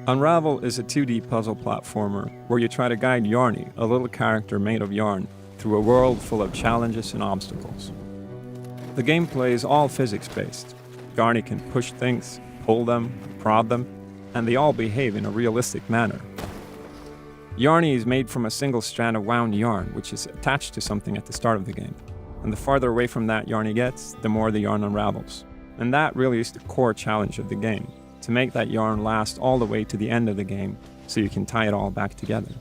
Unravel is a 2D puzzle platformer where you try to guide Yarny, a little character made of yarn, through a world full of challenges and obstacles. The gameplay is all physics-based. Yarny can push things, pull them, prod them, and they all behave in a realistic manner. Yarny is made from a single strand of wound yarn, which is attached to something at the start of the game. And the farther away from that Yarny gets, the more the yarn unravels. And that really is the core challenge of the game, to make that yarn last all the way to the end of the game, so you can tie it all back together.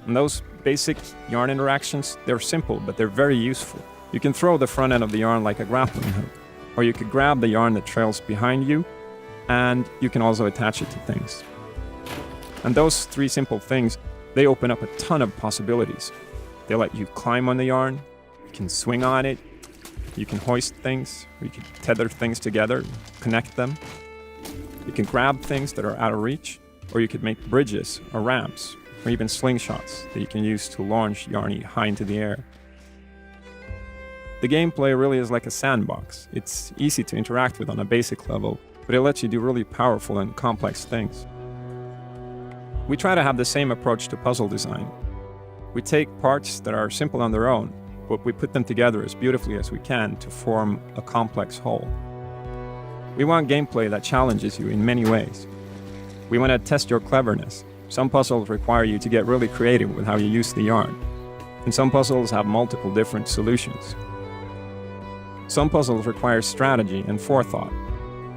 And those basic yarn interactions, they're simple, but they're very useful. You can throw the front end of the yarn like a grappling hook, or you could grab the yarn that trails behind you, and you can also attach it to things. And those three simple things, they open up a ton of possibilities. They let you climb on the yarn, you can swing on it, you can hoist things, or you can tether things together, connect them. You can grab things that are out of reach, or you could make bridges or ramps, or even slingshots that you can use to launch Yarny high into the air. The gameplay really is like a sandbox. It's easy to interact with on a basic level, but it lets you do really powerful and complex things. We try to have the same approach to puzzle design. We take parts that are simple on their own, but we put them together as beautifully as we can to form a complex whole. We want gameplay that challenges you in many ways. We want to test your cleverness. Some puzzles require you to get really creative with how you use the yarn, and some puzzles have multiple different solutions. Some puzzles require strategy and forethought.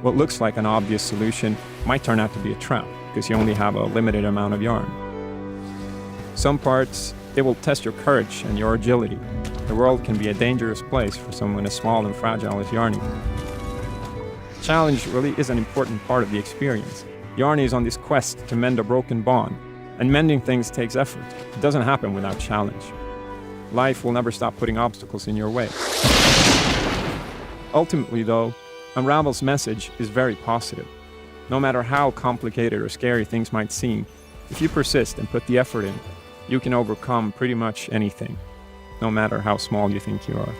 What looks like an obvious solution might turn out to be a trap, because you only have a limited amount of yarn. Some parts, they will test your courage and your agility. The world can be a dangerous place for someone as small and fragile as Yarny. Challenge really is an important part of the experience. Yarny is on this quest to mend a broken bond, and mending things takes effort. It doesn't happen without challenge. Life will never stop putting obstacles in your way. Ultimately, though, Unravel's message is very positive. No matter how complicated or scary things might seem, if you persist and put the effort in, you can overcome pretty much anything, no matter how small you think you are.